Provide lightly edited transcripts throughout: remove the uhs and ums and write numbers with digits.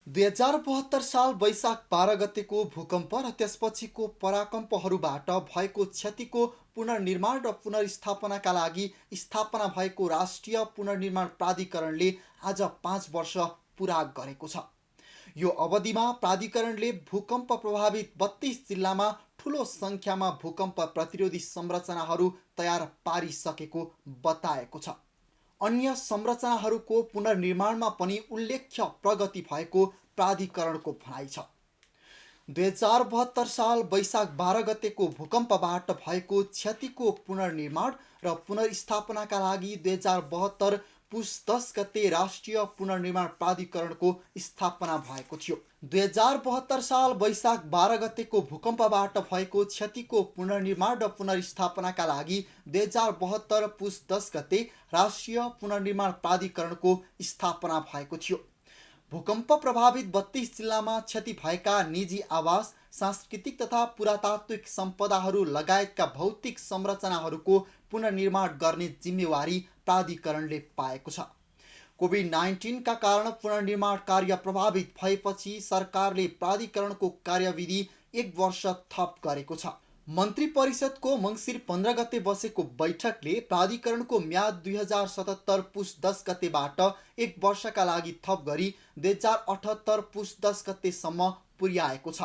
2072 साल वैशाख 12 गतेको भूकम्प र त्यसपछिको पराकम्पहरूबाट भएको क्षतिको पुनर्निर्माण र पुनर्स्थापनाका लागि स्थापना भएको राष्ट्रिय पुनर्निर्माण प्राधिकरणले आज 5 वर्ष पुरा गरेको छ। यो अवधिमा प्राधिकरणले भूकम्प प्रभावित 32 जिल्लामा ठूलो सङ्ख्यामा भूकम्प प्रतिरोधी संरचनाहरू तयार पारिसकेको बताएको छ। अन्य संरचनाहरूको पुनर्निर्माणमा पनि उल्लेख्य प्रगति भएको प्राधिकरणको भनाइ छ। 2072 साल वैशाख 12 गतेको भूकम्पबाट भएको क्षतिको पुनर्निर्माण र पुनर्स्थापनाका लागि 2072 पुस 10 गते राष्ट्रिय पुनर्निर्माण प्राधिकरणको स्थापना भएको थियो। 2072 साल वैशाख 12 गतेको भूकम्पबाट भएको क्षतिको पुनर्निर्माण र पुनर्स्थापनाका लागि 2072 पुस 10 गते राष्ट्रिय पुनर्निर्माण प्राधिकरणको स्थापना भएको थियो। भूकम्प प्रभावित 32 जिल्लामा क्षति भएका निजी आवास, सांस्कृतिक तथा पुरातात्विक सम्पदाहरू लगायतका भौतिक संरचनाहरूको पुनर्निर्माण गर्ने जिम्मेवारी प्राधिकरणले पाएको छ। कोभिड-19 का कारण पुनर्निर्माण कार्य प्रभावित भएपछि सरकारले प्राधिकरणको कार्यविधि 1 वर्ष थप गरेको छ। मन्त्री परिषदको मङ्सिर 15 गते बसेको बैठकले प्राधिकरणको म्याद 2077 पुस 10 गतेबाट 1 वर्षका लागि थप गरी 2078 पुस 10 गतेसम्म पुर्याएको छ।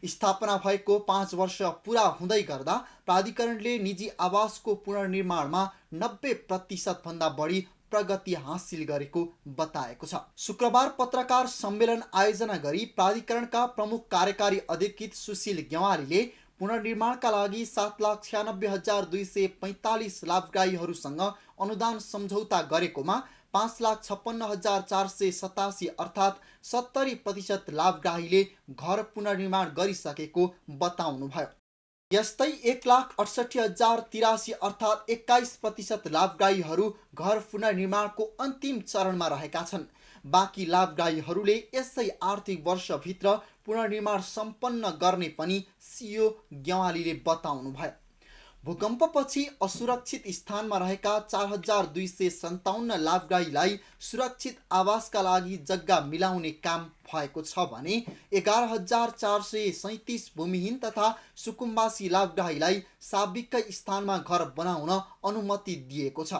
स्थापना भएको 5 वर्ष पुरा हुँदै गर्दा प्राधिकरणले निजी आवासको पुनर्निर्माणमा 90% भन्दा बढी प्रगति हासिल गरेको बताएको छ। शुक्रबार पत्रकार सम्मेलन आयोजना गरी प्राधिकरणका प्रमुख कार्यकारी अधिकृत सुशील ग्यावालीले पुनर्निर्माणका लागि 7,96,245 लाभग्राहीहरूसँग अनुदान सम्झौता गरेकोमा 5,56,487 अर्थात् 70% लाभग्राहीले घर पुनर्निर्माण गरिसकेको बताउनुभयो। यस्तै 1,68,083 अर्थात् 21% लाभग्राहीहरू घर पुनर्निर्माणको अन्तिम चरणमा रहेका छन्। बाँकी लाभग्राहीहरूले यसै आर्थिक वर्षभित्र पुनर्निर्माण सम्पन्न गर्ने पनि सिओ ग्यावालीले बताउनुभयो। भूकम्पपछि असुरक्षित स्थानमा रहेका 4,257 लाभग्राहीलाई सुरक्षित आवासका लागि जग्गा मिलाउने काम भएको छ भने 11,437 भूमिहीन तथा सुकुम्बासी लाभग्राहीलाई साविक स्थानमा घर बनाउन अनुमति दिएको छ।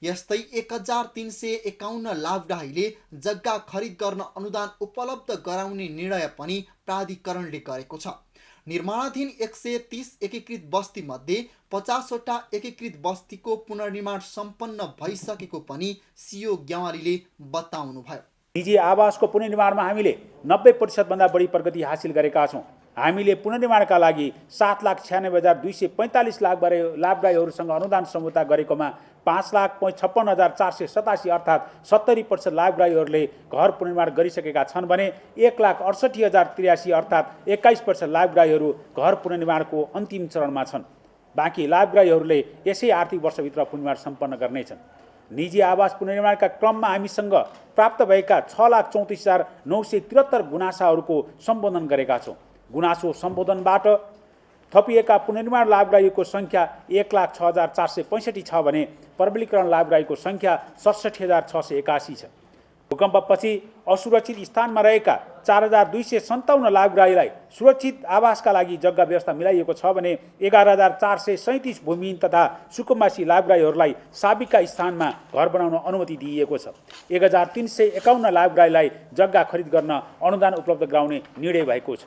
यस्तै 1,351 लाभग्राहीले जग्गा खरिद गर्न अनुदान उपलब्ध गराउने निर्णय पनि प्राधिकरणले गरेको छ। निर्माणाधीन 130 एकीकृत बस्ती मध्ये 50वटा एकीकृत बस्तीको पुनर्निर्माण सम्पन्न भइसकेको पनि सिओ ग्यावालीले बताउनुभयो। निजी आवासको पुनर्निर्माणमा हामीले 90% भन्दा बढी प्रगति हासिल गरेका छौँ। हामीले पुनर्निर्माणका लागि 7,96,245 लाभग्राहीहरूसँग अनुदान सम्झौता गरेकोमा 5,56,487 अर्थात् 70% लाभग्राहीहरूले घर पुनर्निर्माण गरिसकेका छन् भने 1,68,083 अर्थात् 21% लाभग्राहीहरू घर पुनर्निर्माणको अन्तिम चरणमा छन्। बाँकी लाभग्राहीहरूले यसै आर्थिक वर्षभित्र पुनर्निर्माण सम्पन्न गर्नेछन्। निजी आवास पुनर्निर्माणका क्रममा हामीसँग प्राप्त भएका 6,34,973 गुनासाहरूको सम्बोधन गरेका छौँ। गुनासो सम्बोधनबाट थपिएका पुनर्निर्माण लाभग्राहीको सङ्ख्या 1,06,465 छ भने प्रबलीकरण लाभग्राहीको सङ्ख्या 67,681 छ। भूकम्पपछि असुरक्षित स्थानमा रहेका 4,257 लाभग्राहीलाई सुरक्षित आवासका लागि जग्गा व्यवस्था मिलाइएको छ भने 11,437 भूमिहीन तथा सुकुम्बासी लाभग्राहीहरूलाई साविक स्थानमा घर बनाउन अनुमति दिइएको छ। 1,351 लाभग्राहीलाई जग्गा खरिद गर्न अनुदान उपलब्ध गराउने निर्णय भएको छ।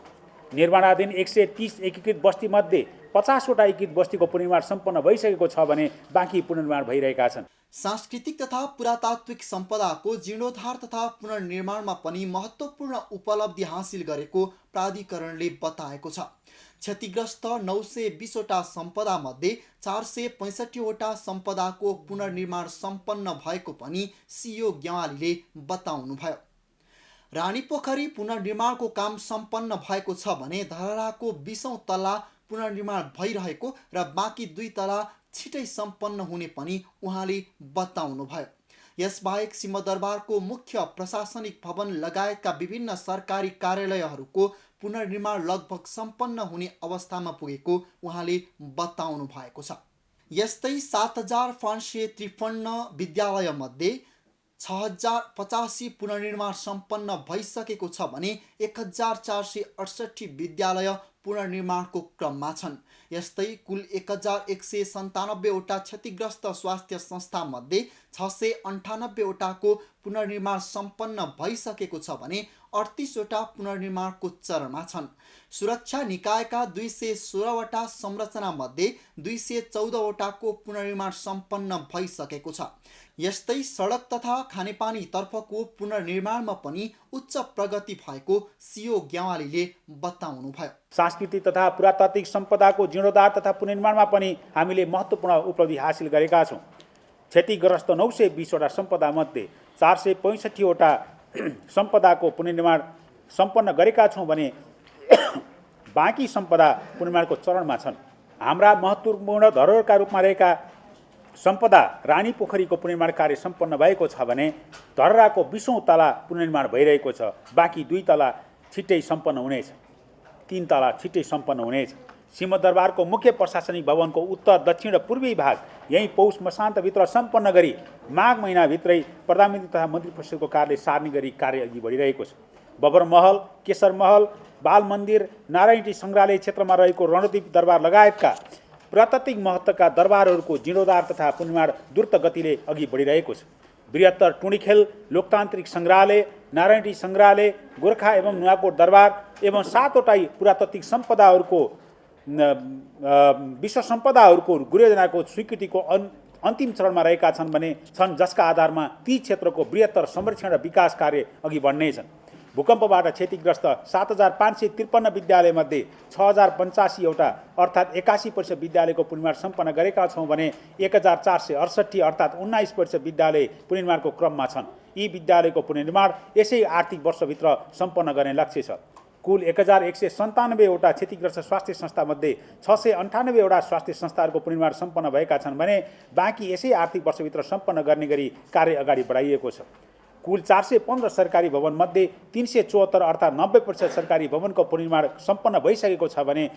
निर्माणाधीन 130 एकीकृत बस्ती मध्ये 50वटा एकीकृत बस्तीको पुनर्निर्माण सम्पन्न भइसकेको छ भने बाँकी पुनर्निर्माण भइरहेका छन्। सांस्कृतिक तथा पुरातात्विक सम्पदाको जीर्णोद्धार तथा पुनर्निर्माणमा पनि महत्त्वपूर्ण उपलब्धि हासिल गरेको प्राधिकरणले बताएको छ। क्षतिग्रस्त 920वटा सम्पदा मध्ये 465वटा सम्पदाको पुनर्निर्माण सम्पन्न भएको पनि सिओ ग्यावालीले बताउनुभयो। रानीपोखरी पुनर्निर्माणको काम सम्पन्न भएको छ भने धरहराको 20औं तला पुनर्निर्माण भइरहेको र बाँकी 2 तला छिटै सम्पन्न हुने पनि उहाँले बताउनुभयो। यसबाहेक सिंहदरबारको मुख्य प्रशासनिक भवन लगायतका विभिन्न सरकारी कार्यालयहरूको पुनर्निर्माण लगभग सम्पन्न हुने अवस्थामा पुगेको उहाँले बताउनु भएको छ। यस्तै 7,553 विद्यालय मध्ये 6085 पुनर्निर्माण सम्पन्न भइसकेको छ भने 1468 विद्यालय पुनर्निर्माणको क्रममा छन्। यस्तै कुल 1197वटा क्षतिग्रस्त स्वास्थ्य संस्थामध्ये 698वटाको पुनर्निर्माण सम्पन्न भइसकेको छ भने 38वटा पुनर्निर्माणको चरणमा छन्। सुरक्षा निकायका 216वटा संरचनामध्ये 214वटाको पुनर्निर्माण सम्पन्न भइसकेको छ। यस्तै सडक तथा खानेपानीतर्फको पुनर्निर्माणमा पनि उच्च प्रगति भएको सिओ ग्यावालीले बताउनुभयो। सांस्कृतिक तथा पुरातात्विक सम्पदाको जीर्णोद्धार तथा पुनर्निर्माणमा पनि हामीले महत्त्वपूर्ण उपलब्धि हासिल गरेका छौँ। क्षतिग्रस्त 920वटा सम्पदामध्ये 465वटा सम्पदाको पुनर्निर्माण सम्पन्न गरेका छौँ भने बाँकी सम्पदा पुनर्निर्माणको चरणमा छन्। हाम्रा महत्त्वपूर्ण धरोहरका रूपमा रहेका सम्पदा रानी पोखरीको पुनर्निर्माण कार्य सम्पन्न भएको छ भने धरहराको 20औं तला पुनर्निर्माण भइरहेको छ। बाँकी 2 तला छिट्टै सम्पन्न हुनेछ, 3 तला छिट्टै सम्पन्न हुनेछ। सिंहदरबारको मुख्य प्रशासनिक भवनको उत्तर, दक्षिण र पूर्वी भाग यही पौष मसान्तभित्र सम्पन्न गरी माघ महिनाभित्रै प्रधानमन्त्री तथा मन्त्री परिषदको कार्यालय सार्ने गरी कार्य अघि बढिरहेको छ। बबर महल, केशर महल, बाल मन्दिर, नारायणी सङ्ग्रहालय क्षेत्रमा रहेको रणदीप दरबार लगायतका पुरातात्विक महत्त्वका दरबारहरूको जीर्णोद्धार तथा पुनर्निर्माण द्रुत गतिले अघि बढिरहेको छ। बृहत्तर टुँडिखेल लोकतान्त्रिक सङ्ग्रहालय, नारायणी सङ्ग्रहालय, गोर्खा एवं नुवाकोट दरबार एवं 7वटा पुरातात्विक सम्पदाहरूको विश्व सम्पदाहरूको गृहयोजनाको स्वीकृतिको अन्तिम चरणमा रहेका छन् भने जसका आधारमा ती क्षेत्रको बृहत्तर संरक्षण र विकास कार्य अघि बढ्नेछन्। भूकम्पबाट क्षतिग्रस्त 7553 विद्यालयमध्ये 6085वटा अर्थात् 81% विद्यालयको पुनर्निर्माण सम्पन्न गरेका छौँ भने 1468 अर्थात् 19% विद्यालय पुनर्निर्माणको क्रममा छन्। यी विद्यालयको पुनर्निर्माण यसै आर्थिक वर्षभित्र सम्पन्न गर्ने लक्ष्य छ। कुल 1197वटा क्षतिग्रस्त स्वास्थ्य संस्थामध्ये 698वटा स्वास्थ्य संस्थाहरूको पुनर्निर्माण सम्पन्न भएका छन् भने बाँकी यसै आर्थिक वर्षभित्र सम्पन्न गर्ने गरी कार्य अगाडि बढाइएको छ। कुल 415 सरकारी भवनमध्ये 374 अर्थात् 90% सरकारी भवनको पुनर्निर्माण सम्पन्न भइसकेको छ भने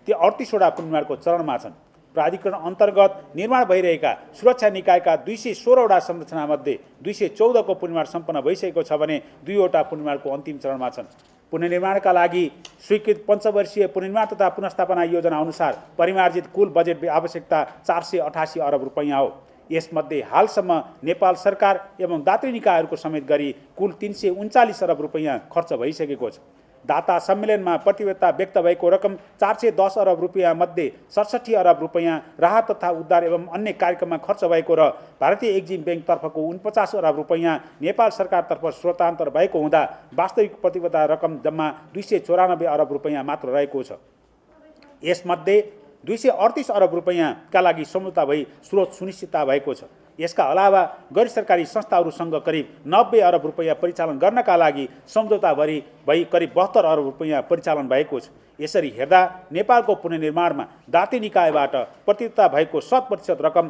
38वटा पुनर्निर्माणको चरणमा छन्। प्राधिकरण अन्तर्गत निर्माण भइरहेका सुरक्षा निकायका 216वटा संरचनामध्ये 214को पुनर्निर्माण सम्पन्न भइसकेको छ भने 2वटा पुनर्निर्माणको अन्तिम चरणमा छन्। पुनर्निर्माणका लागि स्वीकृत पञ्चवर्षीय पुनर्निर्माण तथा पुनर्स्थापना योजना अनुसार परिमार्जित कुल बजेट आवश्यकता 488 अरब रुपैयाँ हो। यसमध्ये हालसम्म नेपाल सरकार एवं दात्री निकायहरूको समेत गरी कुल 339 अरब रुपैयाँ खर्च भइसकेको छ। दाता सम्मेलनमा प्रतिबद्धता व्यक्त भएको रकम 410 अरब रुपैयाँ मध्ये 67 अरब रुपैयाँ राहत तथा उद्धार एवं अन्य कार्यक्रममा खर्च भएको र भारतीय एक्जिम ब्याङ्कतर्फको 49 अरब रुपैयाँ नेपाल सरकारतर्फ स्रोतान्तर भएको हुँदा वास्तविक प्रतिबद्धता रकम जम्मा 294 अरब रुपैयाँ मात्र रहेको छ। यसमध्ये 238 अरब रुपैयाँका लागि सम्झौता भई स्रोत सुनिश्चितता भएको छ। यसका अलावा गैर सरकारी संस्थाहरूसँग करिब 90 अरब रुपैयाँ परिचालन गर्नका लागि सम्झौता भई करिब 72 अरब रुपैयाँ परिचालन भएको छ। यसरी हेर्दा नेपालको पुनर्निर्माणमा दात्री निकायबाट प्रतिबद्धता भएको 100% रकम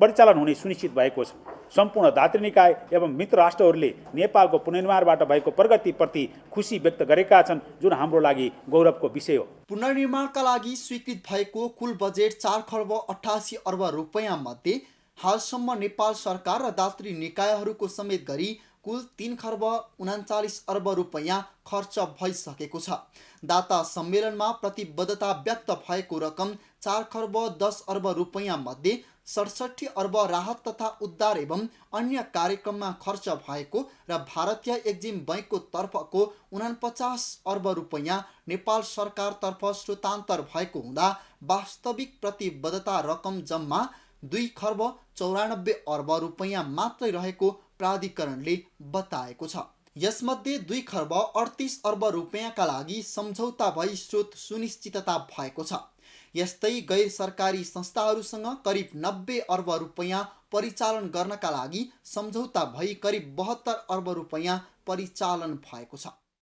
परिचालन हुने सुनिश्चित भएको छ। सम्पूर्ण दात्री निकाय एवं मित्र राष्ट्रहरूले नेपालको पुनर्निर्माणबाट भएको प्रगतिप्रति खुसी व्यक्त गरेका छन्, जुन हाम्रो लागि गौरवको विषय हो। पुनर्निर्माणका लागि स्वीकृत भएको कुल बजेट 4 खर्ब 88 अर्ब रुपैयाँ मध्ये हालसम्म नेपाल सरकार र दात्री निकायहरूको समेत गरी कुल 3 खर्ब 39 अर्ब रुपैयाँ खर्च भइसकेको छ। दाता सम्मेलनमा प्रतिबद्धता व्यक्त भएको रकम 4 खर्ब 10 अर्ब रुपैयाँ मध्ये 67 अर्ब राहत तथा उद्धार एवं अन्य कार्यक्रममा खर्च भएको र भारतीय एक्जिम बैङ्कको तर्फको 49 अर्ब रुपैयाँ नेपाल सरकारतर्फ स्रोतान्तर भएको हुँदा वास्तविक प्रतिबद्धता रकम जम्मा 2 खर्ब 94 अर्ब रुपैयाँ मात्रै रहेको प्राधिकरणले बताएको छ। यसमध्ये 2 खर्ब 38 अर्ब रुपैयाँका लागि सम्झौता भई स्रोत सुनिश्चितता भएको छ। यस्तै गैर सरकारी संस्थाहरूसँग करिब 90 अर्ब रुपैयाँ परिचालन गर्नका लागि सम्झौता भई करिब 72 अर्ब रुपैयाँ परिचालन भएको छ।